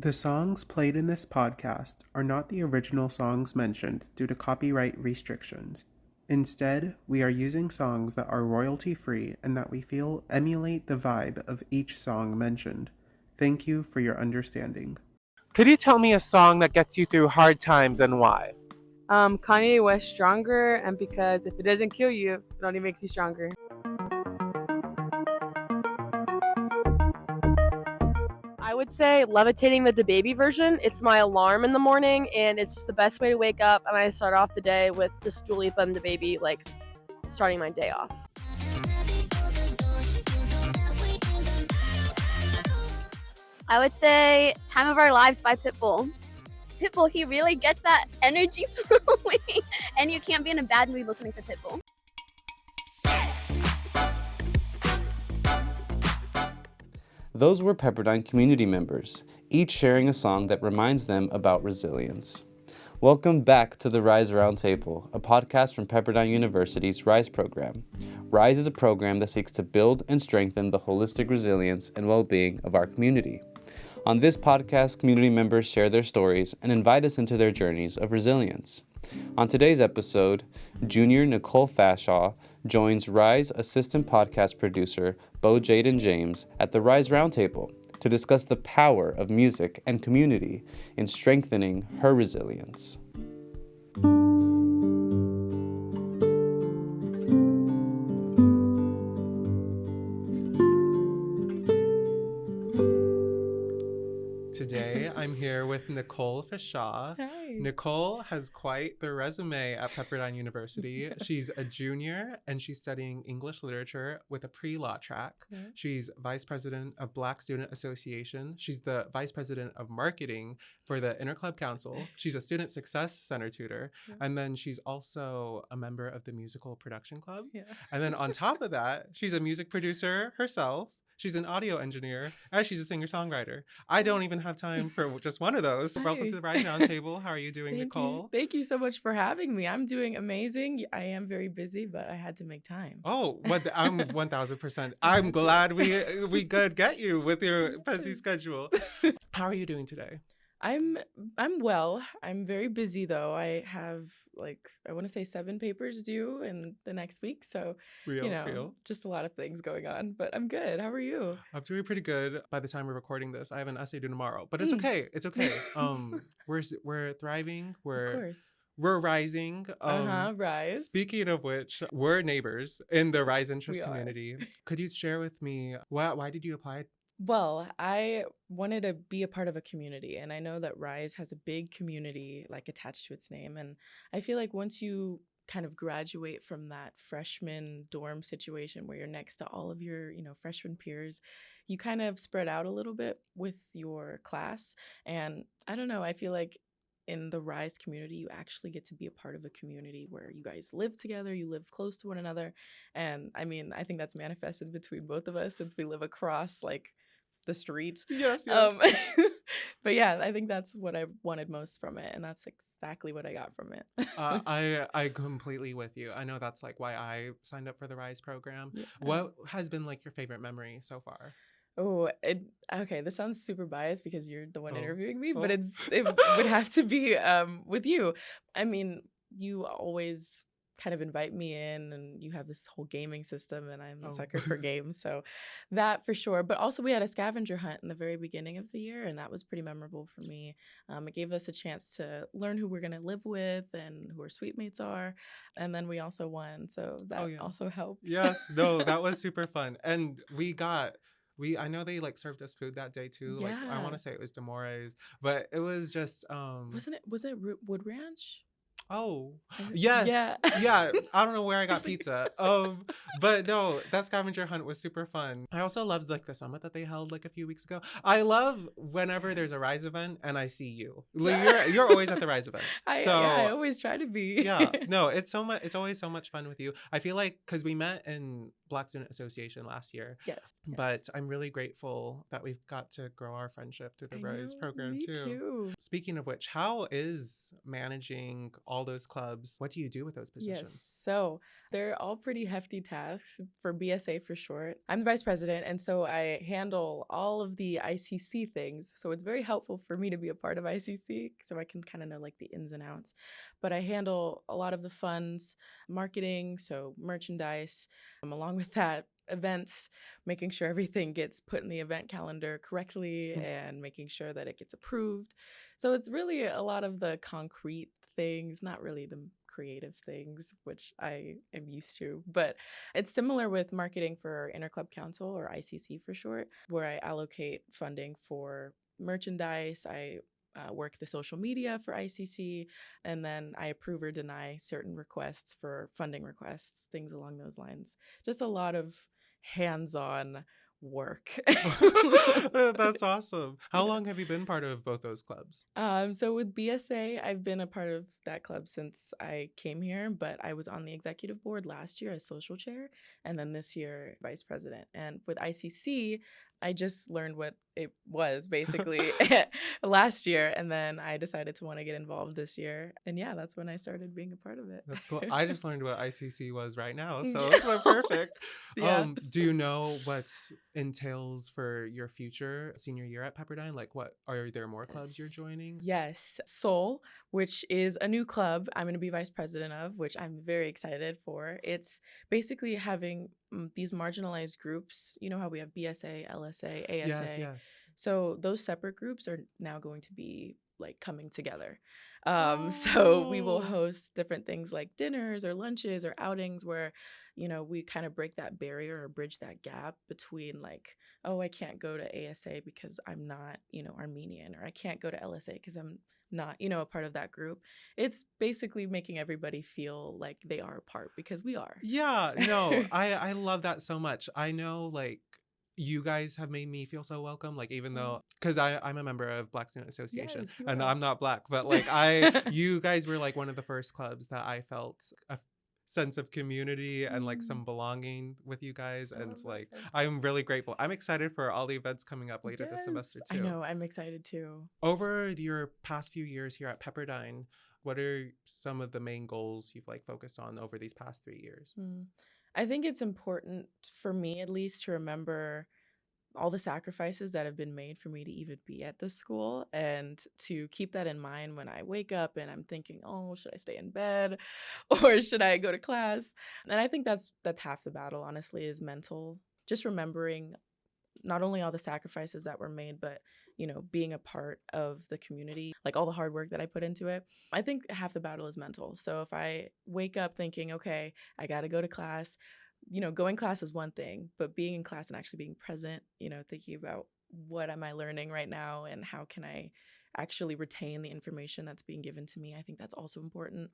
The songs played in this podcast are not the original songs mentioned due to copyright restrictions. Instead, we are using songs that are royalty-free and that we feel emulate the vibe of each song mentioned. Thank you for your understanding. Could you tell me a song that gets you through hard times and why? Kanye West Stronger, and because if it doesn't kill you, it only makes you stronger. I would say Levitating with the Baby version. It's my alarm in the morning, and it's just the best way to wake up. And I start off the day with just Dua Lipa and the Baby, like starting my day off. I would say Time of Our Lives by Pitbull. Pitbull, he really gets that energy flowing, and you can't be in a bad mood listening to Pitbull. Those were Pepperdine community members, each sharing a song that reminds them about resilience. Welcome back to the RISE Roundtable, a podcast from Pepperdine University's RISE program. RISE is a program that seeks to build and strengthen the holistic resilience and well-being of our community. On this podcast, community members share their stories and invite us into their journeys of resilience. On today's episode, junior Nicole Fashaw joins RISE assistant podcast producer Jaden James at the RISE Roundtable to discuss the power of music and community in strengthening her resilience. Today, I'm here with Nicole Fashaw. Hi. Nicole has quite the resume at Pepperdine University. She's a junior and she's studying English literature with a pre-law track. Yeah. She's vice president of Black Student Association. She's the vice president of marketing for the Interclub Council. She's a student success center tutor. Yeah. And then she's also a member of the musical production club. Yeah. And then on top of that, she's a music producer herself. She's an audio engineer, and she's a singer-songwriter. I don't even have time for just one of those. Hi. Welcome to the RISE Roundtable. How are you doing, Nicole? Thank you so much for having me. I'm doing amazing. I am very busy, but I had to make time. Oh, I'm 1,000%. I'm glad we could get you with your busy schedule. How are you doing today? I'm well. I'm very busy though. I have I want to say 7 papers due in the next week. So Real. just a lot of things going on. But I'm good. How are you? I'm doing pretty good. By the time we're recording this, I have an essay due tomorrow, but it's okay. It's okay. We're thriving. Of course. We're rising. Rise. Speaking of which, we're neighbors in the RISE interest We are. community. Could you share with me why did you apply? Well, I wanted to be a part of a community, and I know that RISE has a big community attached to its name. And I feel like once you kind of graduate from that freshman dorm situation where you're next to all of your, freshman peers, you kind of spread out a little bit with your class. And I don't know, I feel like in the RISE community, you actually get to be a part of a community where you guys live together, you live close to one another. And I mean, I think that's manifested between both of us since we live across the streets. Yes. But yeah, I think that's what I wanted most from it, and that's exactly what I got from it. I completely with you. I know that's why I signed up for the RISE program. Yeah. What has been your favorite memory so far? Oh, okay. This sounds super biased because you're the one interviewing me, but Oh. it would have to be with you. I mean, you always kind of invite me in, and you have this whole gaming system, and I'm a sucker for games, so that for sure. But also we had a scavenger hunt in the very beginning of the year, and that was pretty memorable for me. It gave us a chance to learn who we're going to live with and who our suite mates are, and then we also won, so that also helps. Yes, no, that was super fun. And I know they served us food that day too. Yeah. I want to say it was Demore's, but it was just was it Wood Ranch? Oh, yes. Yeah. I don't know where I got pizza. But no, that scavenger hunt was super fun. I also loved the summit that they held a few weeks ago. I love whenever there's a RISE event and I see you. You're always at the RISE events. I always try to be. Yeah. No, it's always so much fun with you. I feel like because we met in Black Student Association last year. Yes. But yes. I'm really grateful that we've got to grow our friendship through the I RISE know, program me too. too. Speaking of which, how is managing all those clubs? What do you do with those positions? Yes. So they're all pretty hefty tasks for BSA for short. I'm the vice president, and so I handle all of the ICC things. So it's very helpful for me to be a part of ICC so I can kind of know like the ins and outs. But I handle a lot of the funds, marketing, so merchandise, along with that, events, making sure everything gets put in the event calendar correctly and making sure that it gets approved. So it's really a lot of the concrete things, not really the creative things, which I am used to. But it's similar with marketing for Interclub Council, or ICC for short, where I allocate funding for merchandise. I work the social media for ICC, and then I approve or deny certain requests for funding requests, things along those lines. Just a lot of hands-on work. That's awesome. How long have you been part of both those clubs? So with BSA, I've been a part of that club since I came here, but I was on the executive board last year as social chair, and then this year vice president. And with ICC, I just learned what it was basically last year, and then I decided to want to get involved this year. And yeah, that's when I started being a part of it. That's cool. I just learned what ICC was right now, so it's perfect. Yeah. Do you know what entails for your future senior year at Pepperdine? Like, what are there more clubs you're joining? Yes, Soul, which is a new club I'm going to be vice president of, which I'm very excited for. It's basically having these marginalized groups. You know how we have BSA, LSA, ASA. Yes. So those separate groups are now going to be like coming together. So we will host different things like dinners or lunches or outings where, you know, we kind of break that barrier or bridge that gap between like, oh, I can't go to ASA because I'm not, you know, Armenian, or I can't go to LSA because I'm not, you know, a part of that group. It's basically making everybody feel like they are a part, because we are. Yeah, no, I love that so much. I know, like, you guys have made me feel so welcome, like, even though, because I'm a member of Black Student Association, Yes, you and are. I'm not Black, but like you guys were like one of the first clubs that I felt a sense of community and like some belonging with you guys, I and love like that. I'm really grateful. I'm excited for all the events coming up later this semester too. I know, I'm excited too. Over your past few years here at Pepperdine, what are some of the main goals you've like focused on over these past 3 years? I think it's important for me, at least, to remember all the sacrifices that have been made for me to even be at this school, and to keep that in mind when I wake up and I'm thinking, oh, should I stay in bed or should I go to class? And I think that's half the battle, honestly, is mental. Just remembering not only all the sacrifices that were made, but, you know, being a part of the community, like all the hard work that I put into it. I think half the battle is mental. So if I wake up thinking, okay, I got to go to class, you know, going class is one thing, but being in class and actually being present, you know, thinking about what am I learning right now and how can I actually retain the information that's being given to me, I think that's also important.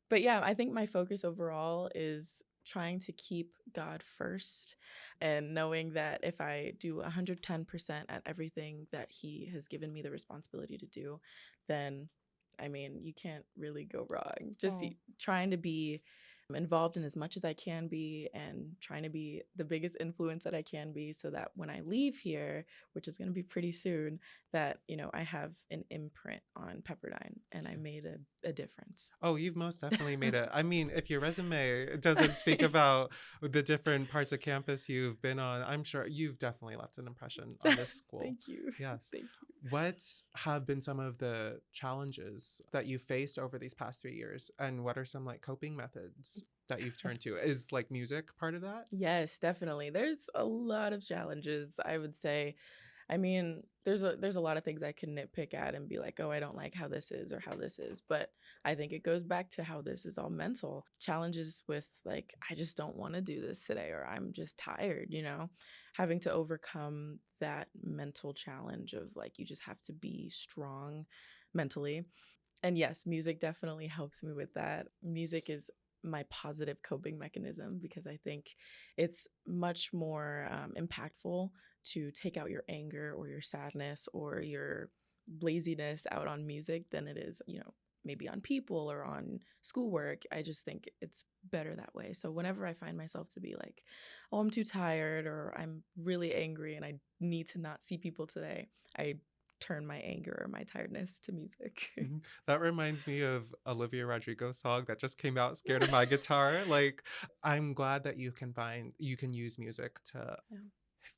But yeah, I think my focus overall is trying to keep God first, and knowing that if I do 110% at everything that He has given me the responsibility to do, then, I mean, you can't really go wrong. Just trying to be involved in as much as I can be, and trying to be the biggest influence that I can be, so that when I leave here, which is going to be pretty soon, that, you know, I have an imprint on Pepperdine and I made a difference. Oh, you've most definitely made it. I mean, if your resume doesn't speak about the different parts of campus you've been on, I'm sure you've definitely left an impression on this school. Thank you. Yes. Thank you. What have been some of the challenges that you faced over these past 3 years? And what are some like coping methods that you've turned to? Is like music part of that? Yes, definitely. There's a lot of challenges, I would say. I mean, there's a lot of things I can nitpick at and be like, oh, I don't like how this is or how this is. But I think it goes back to how this is all mental. Challenges with like, I just don't want to do this today, or I'm just tired, you know, having to overcome that mental challenge of like, you just have to be strong mentally. And yes, music definitely helps me with that. Music is my positive coping mechanism, because I think it's much more impactful to take out your anger or your sadness or your laziness out on music than it is, you know, maybe on people or on schoolwork. I just think it's better that way. So whenever I find myself to be like, oh, I'm too tired or I'm really angry and I need to not see people today, I turn my anger or my tiredness to music. That reminds me of Olivia Rodrigo's song that just came out, Scared of My Guitar. Like, I'm glad that you can use music to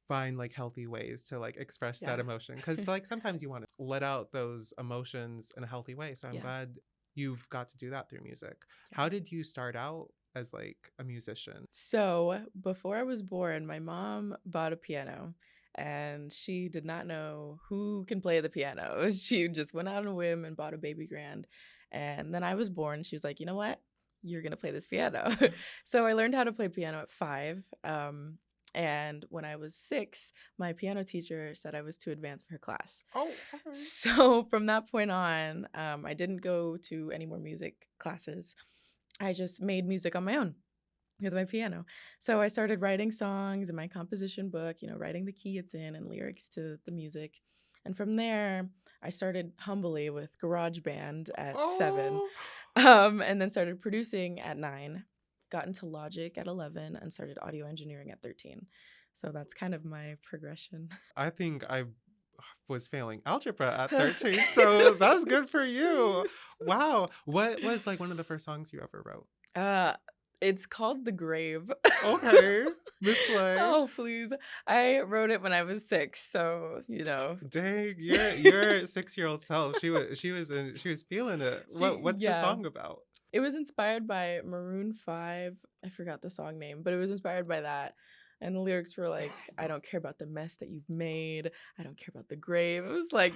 find like healthy ways to like express that emotion, because like sometimes you want to let out those emotions in a healthy way. So I'm glad you've got to do that through music. How did you start out as like a musician? So before I was born, my mom bought a piano and she did not know who can play the piano. She just went out on a whim and bought a baby grand. And then I was born. She was like, you know what? You're going to play this piano. So I learned how to play piano at 5. And when I was 6, my piano teacher said I was too advanced for her class. Oh, okay. So from that point on, I didn't go to any more music classes. I just made music on my own with my piano. So I started writing songs in my composition book, writing the key it's in and lyrics to the music. And from there, I started humbly with GarageBand at 7, and then started producing at 9, got into Logic at 11, and started audio engineering at 13. So that's kind of my progression. I think I was failing algebra at 13, so that's good for you. Wow. What was like one of the first songs you ever wrote? It's called The Grave. Okay. Miss Slay. Oh, please. I wrote it when I was 6, so, Dang, your 6-year-old self, she was feeling it. What's the song about? It was inspired by Maroon 5. I forgot the song name, but it was inspired by that. And the lyrics were like, I don't care about the mess that you've made. I don't care about the grave. It was like,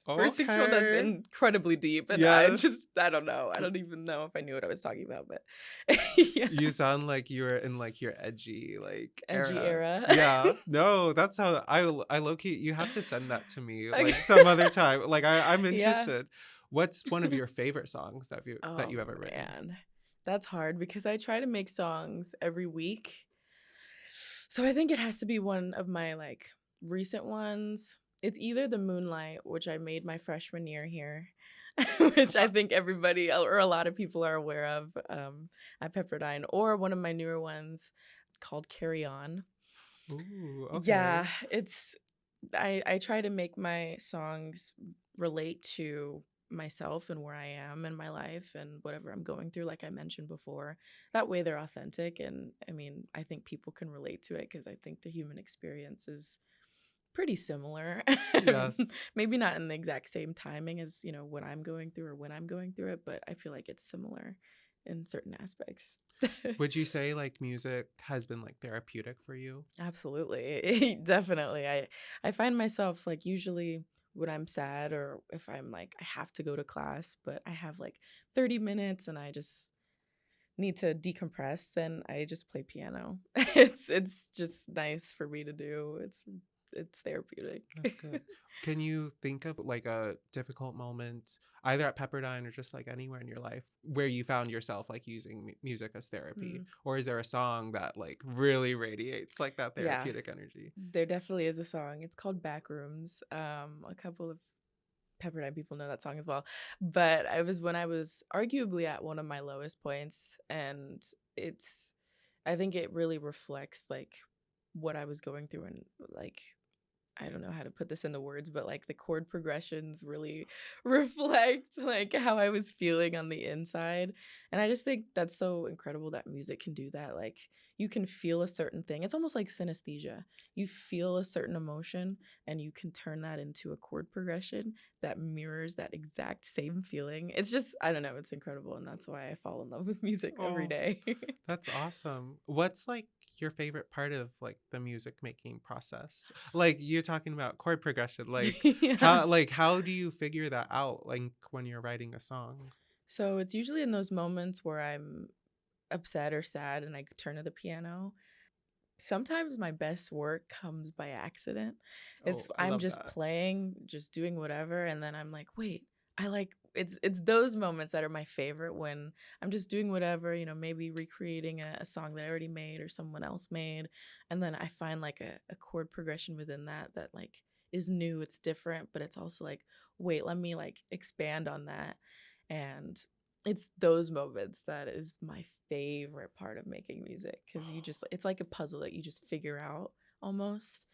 for a 6-year-old, that's incredibly deep. And I don't know. I don't even know if I knew what I was talking about. But You sound like you were in like your edgy era. Yeah. No, that's how I low-key, you have to send that to me like some other time. Like I'm interested. What's one of your favorite songs that you ever written? Man, that's hard because I try to make songs every week. So I think it has to be one of my like recent ones. It's either The Moonlight, which I made my freshman year here, which I think everybody or a lot of people are aware of at Pepperdine, or one of my newer ones called Carry On. Ooh, okay. Yeah, I try to make my songs relate to myself and where I am in my life and whatever I'm going through, like I mentioned before. That way they're authentic, and I mean, I think people can relate to it because I think the human experience is pretty similar. Yes. Maybe not in the exact same timing as, what I'm going through or when I'm going through it, but I feel like it's similar in certain aspects. Would you say like music has been like therapeutic for you? Absolutely. Definitely. I find myself like usually when I'm sad or if I'm like I have to go to class, but I have like 30 minutes and I just need to decompress, then I just play piano. It's just nice for me to do. It's therapeutic. That's good. Can you think of like a difficult moment, either at Pepperdine or just like anywhere in your life, where you found yourself like using music as therapy? Or is there a song that like really radiates like that therapeutic energy? There definitely is a song. It's called Backrooms. A couple of Pepperdine people know that song as well. But when I was arguably at one of my lowest points, and I think it really reflects like what I was going through, and like I don't know how to put this into words, but like the chord progressions really reflect like how I was feeling on the inside. And I just think that's so incredible that music can do that. Like you can feel a certain thing. It's almost like synesthesia. You feel a certain emotion and you can turn that into a chord progression that mirrors that exact same feeling. It's just, I don't know, it's incredible. And that's why I fall in love with music every day. That's awesome. What's like your favorite part of like the music making process? Like you're talking about chord progression, like how do you figure that out like when you're writing a song? So it's usually in those moments where I'm upset or sad and I turn to the piano. Sometimes my best work comes by accident. I'm just playing, just doing whatever, and then I'm like, wait, it's those moments that are my favorite, when I'm just doing whatever, maybe recreating a song that I already made or someone else made, and then I find like a chord progression within that like is new, it's different, but it's also like, wait, let me like expand on that. And it's those moments that is my favorite part of making music, because it's like a puzzle that you just figure out almost,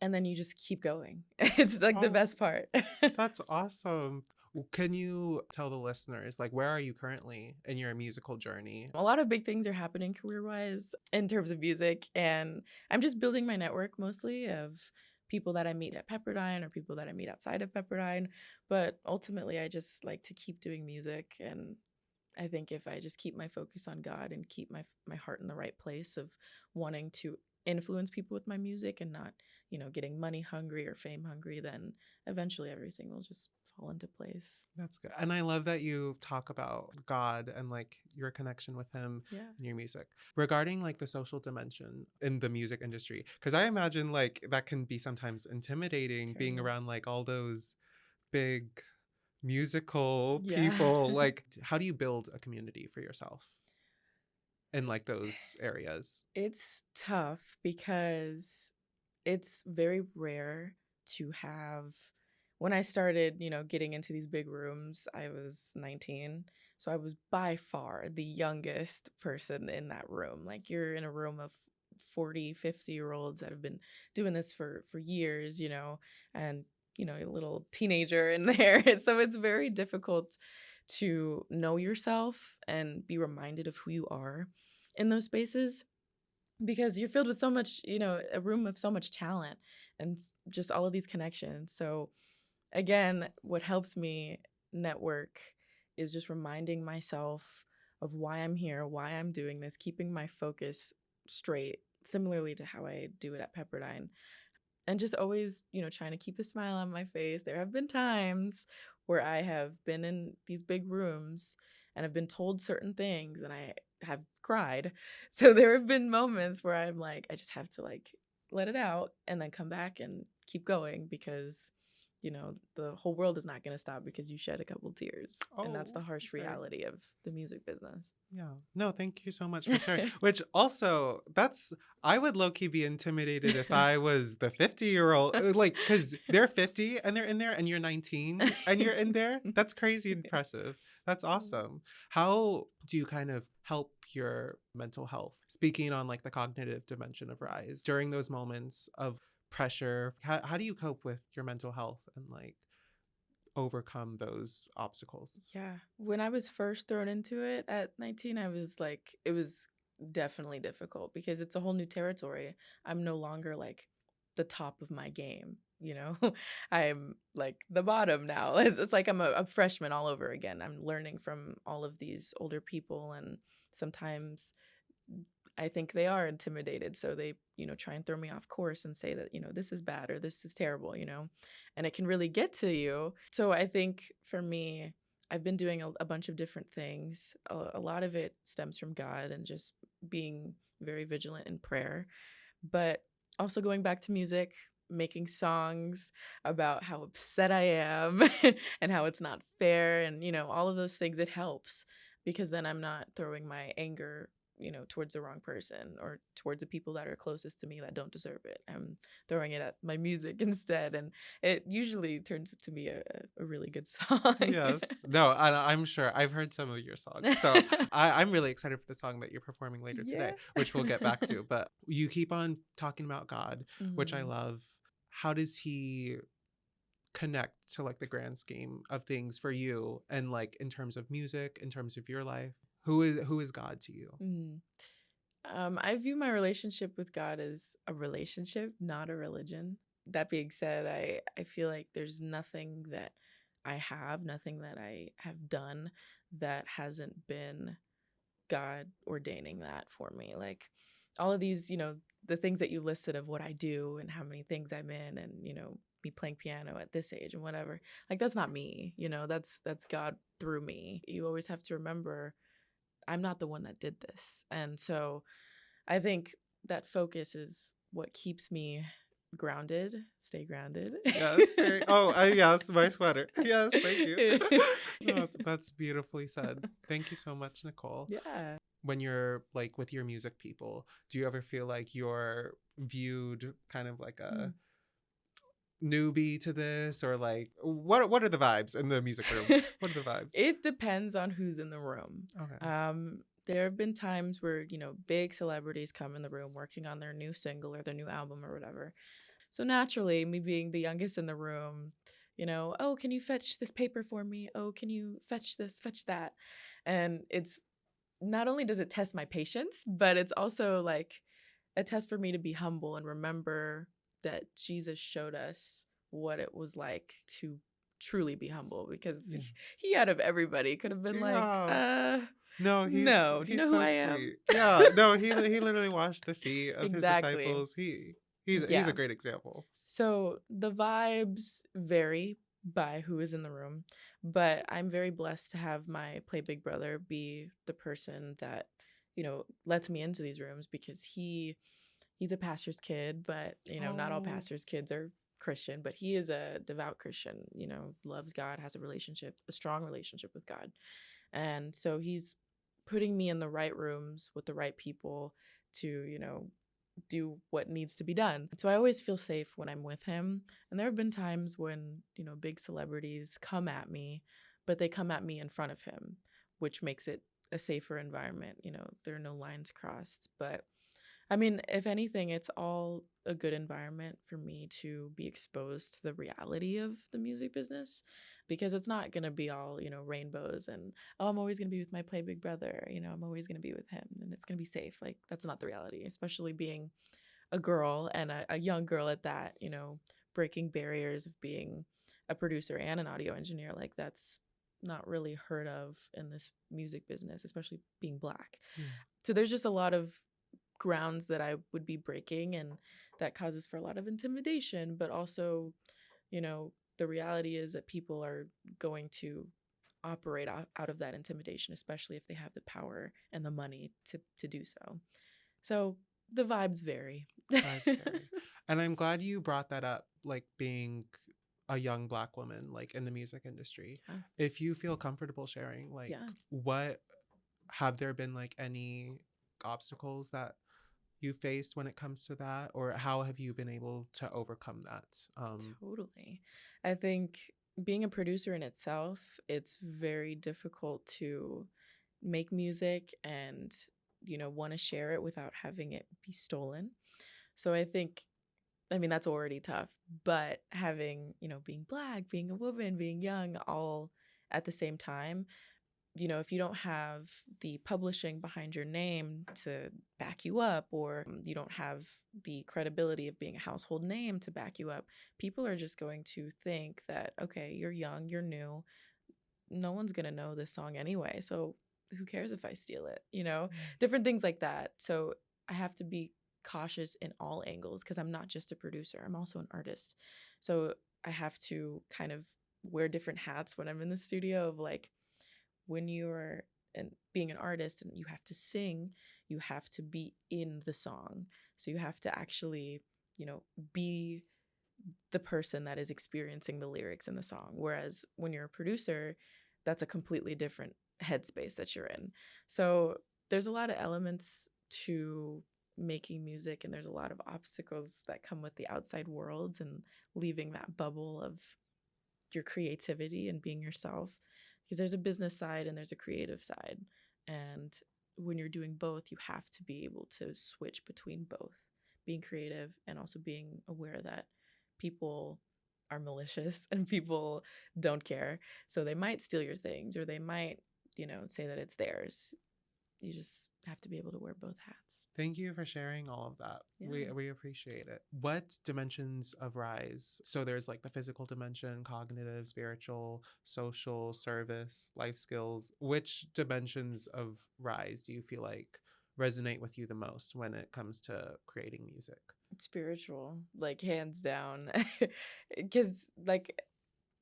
and then you just keep going. It's like the best part. That's awesome. Can you tell the listeners, like, where are you currently in your musical journey? A lot of big things are happening career-wise in terms of music, and I'm just building my network mostly of people that I meet at Pepperdine or people that I meet outside of Pepperdine. But ultimately, I just like to keep doing music, and I think if I just keep my focus on God and keep my heart in the right place of wanting to influence people with my music and not, getting money hungry or fame hungry, then eventually everything will just fall into place. That's good. And I love that you talk about God and like your connection with him in your music. Regarding like the social dimension in the music industry, because I imagine like that can be sometimes intimidating, being around like all those big musical people. Like, how do you build a community for yourself in like those areas? It's tough because it's very rare to have. When I started, getting into these big rooms, I was 19. So I was by far the youngest person in that room. Like, you're in a room of 40, 50-year-olds that have been doing this for years, and, a little teenager in there. So it's very difficult to know yourself and be reminded of who you are in those spaces, because you're filled with so much, a room of so much talent and just all of these connections. So again, what helps me network is just reminding myself of why I'm here, why I'm doing this, keeping my focus straight, similarly to how I do it at Pepperdine. And just always, trying to keep a smile on my face. There have been times where I have been in these big rooms and have been told certain things and I have cried. So there have been moments where I'm like, I just have to like let it out and then come back and keep going, because the whole world is not going to stop because you shed a couple tears. And that's the harsh reality of the music business. Yeah. No, thank you so much for sharing. Which also, I would low-key be intimidated if I was the 50-year-old, like, because they're 50 and they're in there and you're 19 and you're in there. That's crazy impressive. That's awesome. How do you kind of help your mental health? Speaking on like the cognitive dimension of RISE, during those moments of pressure, how do you cope with your mental health and like overcome those obstacles? Yeah. When I was first thrown into it at 19, I was like, it was definitely difficult because it's a whole new territory. I'm no longer like the top of my game, I'm like the bottom now. It's like I'm a freshman all over again. I'm learning from all of these older people, and sometimes I think they are intimidated. So they, try and throw me off course and say that, this is bad or this is terrible, and it can really get to you. So I think for me, I've been doing a bunch of different things. A lot of it stems from God and just being very vigilant in prayer, but also going back to music, making songs about how upset I am and how it's not fair. And, all of those things, it helps, because then I'm not throwing my anger towards the wrong person or towards the people that are closest to me that don't deserve it. I'm throwing it at my music instead, and it usually turns to be a really good song. Yes. No, I'm sure. I've heard some of your songs. So I'm really excited for the song that you're performing later today, which we'll get back to. But you keep on talking about God, which I love. How does he connect to like the grand scheme of things for you, and like in terms of music, in terms of your life? Who is God to you? I view my relationship with God as a relationship, not a religion. That being said, I feel like there's nothing that nothing that I have done that hasn't been God ordaining that for me. Like all of these, the things that you listed of what I do and how many things I'm in, and, me playing piano at this age and whatever, like that's not me, that's God through me. You always have to remember, I'm not the one that did this. And so I think that focus is what keeps me grounded. Stay grounded. Yes. Yes, my sweater. Yes, thank you. Oh, that's beautifully said. Thank you so much, Nicole. Yeah. When you're like with your music people, do you ever feel like you're viewed kind of like newbie to this, or like what are the vibes in the music room? What are the vibes? It depends on who's in the room. Okay. There have been times where, big celebrities come in the room working on their new single or their new album or whatever. So naturally, me being the youngest in the room, oh, can you fetch this paper for me? Oh, can you fetch this, fetch that? And it's not only does it test my patience, but it's also like a test for me to be humble and remember that Jesus showed us what it was like to truly be humble, because Yes. he out of everybody could have been like, no, no, do you know who so I am? sweet. Yeah, no, he literally washed the feet of Exactly. his disciples. He's a great example. So the vibes vary by who is in the room, but I'm very blessed to have my play big brother be the person that, lets me into these rooms, because he's a pastor's kid, but not all pastors' kids are Christian, but he is a devout Christian, loves God, has a strong relationship with God. And so he's putting me in the right rooms with the right people to, do what needs to be done. So I always feel safe when I'm with him. And there have been times when, big celebrities come at me, but they come at me in front of him, which makes it a safer environment. There are no lines crossed. But I mean, if anything, it's all a good environment for me to be exposed to the reality of the music business, because it's not going to be all, rainbows and, oh, I'm always going to be with my play big brother. I'm always going to be with him and it's going to be safe. Like, that's not the reality, especially being a girl and a young girl at that, breaking barriers of being a producer and an audio engineer. Like, that's not really heard of in this music business, especially being Black. So there's just a lot of grounds that I would be breaking, and that causes for a lot of intimidation, but also, the reality is that people are going to operate out of that intimidation, especially if they have the power and the money to do so. So the vibes vary. And I'm glad you brought that up, like being a young Black woman, like in the music industry. Yeah. If you feel comfortable sharing, like, what have there been like any obstacles that you faced when it comes to that, or how have you been able to overcome that? Totally. I think being a producer in itself, it's very difficult to make music and, want to share it without having it be stolen. So I think, that's already tough, but having, being Black, being a woman, being young, all at the same time, if you don't have the publishing behind your name to back you up, or you don't have the credibility of being a household name to back you up, people are just going to think that, okay, you're young, you're new, no one's going to know this song anyway, so who cares if I steal it, different things like that. So I have to be cautious in all angles, because I'm not just a producer, I'm also an artist. So I have to kind of wear different hats when I'm in the studio, of like, when you're being an artist and you have to sing, you have to be in the song. So you have to actually, be the person that is experiencing the lyrics in the song. Whereas when you're a producer, that's a completely different headspace that you're in. So there's a lot of elements to making music, and there's a lot of obstacles that come with the outside world and leaving that bubble of your creativity and being yourself. Because there's a business side and there's a creative side. And when you're doing both, you have to be able to switch between both, being creative and also being aware that people are malicious and people don't care. So they might steal your things, or they might, say that it's theirs. You just have to be able to wear both hats. Thank you for sharing all of that. Yeah. We appreciate it. What dimensions of RISE? So there's like the physical dimension, cognitive, spiritual, social, service, life skills. Which dimensions of RISE do you feel like resonate with you the most when it comes to creating music? Spiritual, like hands down. Because like,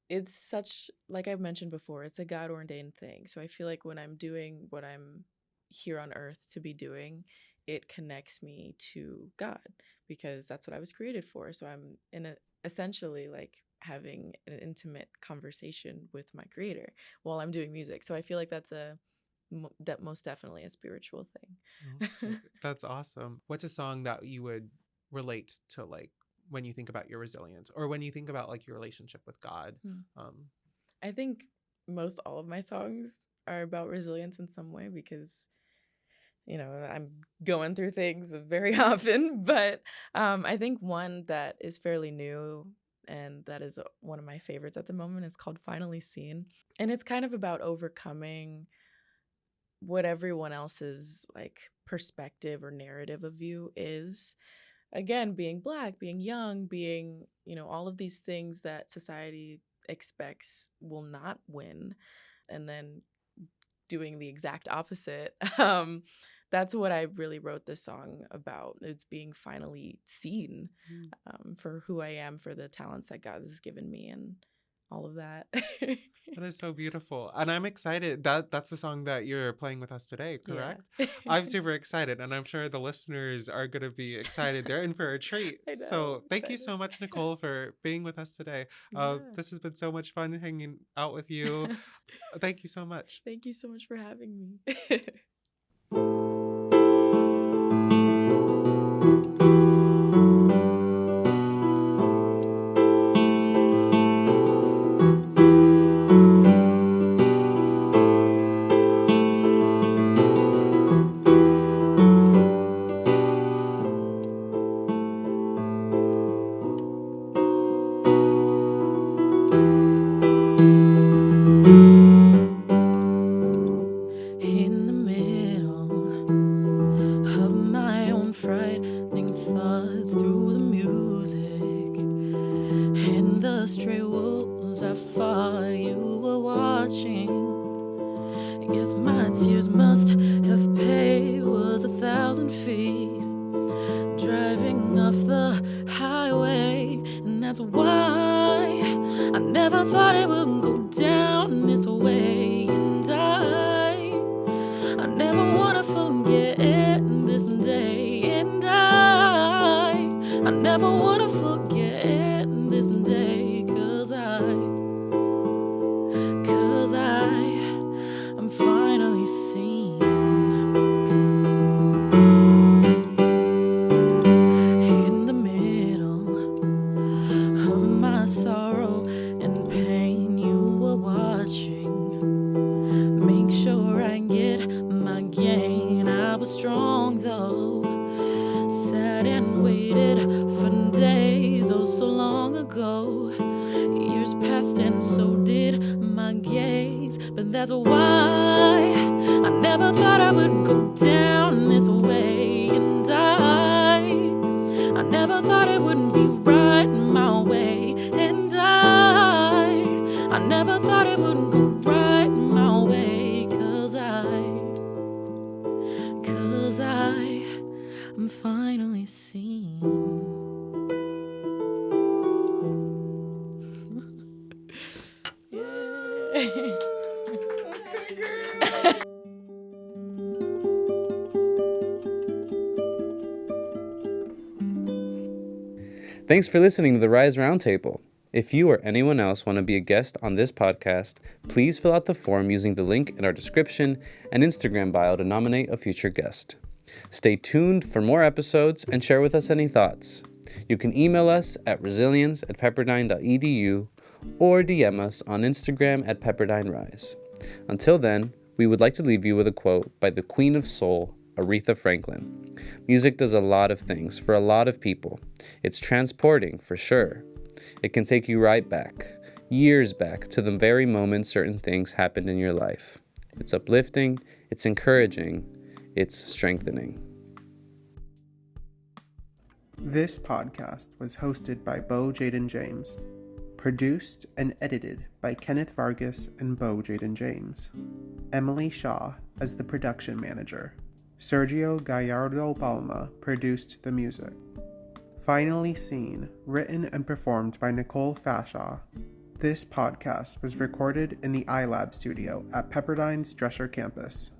it's such, like I've mentioned before, it's a God ordained thing. So I feel like when I'm doing what I'm here on earth to be doing, it connects me to God, because that's what I was created for. So I'm essentially like having an intimate conversation with my creator while I'm doing music. So I feel like that's that most definitely a spiritual thing. Okay. That's awesome. What's a song that you would relate to like when you think about your resilience, or when you think about like your relationship with God? I think most all of my songs are about resilience in some way because, I'm going through things very often. But I think one that is fairly new and that is one of my favorites at the moment is called Finally Seen. And it's kind of about overcoming what everyone else's like perspective or narrative of you is. Again, being Black, being young, being, all of these things that society expects will not win, and then doing the exact opposite. That's what I really wrote this song about. It's being finally seen for who I am, for the talents that God has given me, and all of that. That is so beautiful. And I'm excited. That's the song that you're playing with us today, correct? Yeah. I'm super excited, and I'm sure the listeners are going to be excited. They're in for a treat. I know, so thank you excited. so much, Nicole, for being with us today. Yeah. This has been so much fun hanging out with you. Thank you so much. Thank you so much for having me. In the middle of my own frightening thoughts, through the music and the stray wolves, I thought you were watching. Yes, my tears must have paid, was 1,000 feet driving off the highway, and that's why I never thought it would go down this way. And I never wanna forget this day, and I never wanna forget this day, 'cause I'm finally seen. In the middle of my sorrow and pain, you were watching. Make sure I get my gain. I was strong though, sat and waited for days, oh so long ago. Years passed and so did my gaze, but that's why I never thought I would go down this way. And I never thought it would be right my way. And I never thought it would go right my way, 'cause I'm finally seen. Yay. Thanks for listening to the RISE Roundtable. If you or anyone else want to be a guest on this podcast, please fill out the form using the link in our description and Instagram bio to nominate a future guest. Stay tuned for more episodes and share with us any thoughts. You can email us at resilience@pepperdine.edu or DM us on Instagram at PepperdineRise. Until then, we would like to leave you with a quote by the Queen of Soul, Aretha Franklin. Music does a lot of things for a lot of people. It's transporting, for sure. It can take you right back, years back, to the very moment certain things happened in your life. It's uplifting, it's encouraging, it's strengthening. This podcast was hosted by Jaden James, produced and edited by Kenneth Vargas and Jaden James, Emily Shaw as the production manager. Sergio Gallardo Palma produced the music. Finally Seen, written and performed by Nicole Fashaw. This podcast was recorded in the iLab studio at Pepperdine's Drescher campus.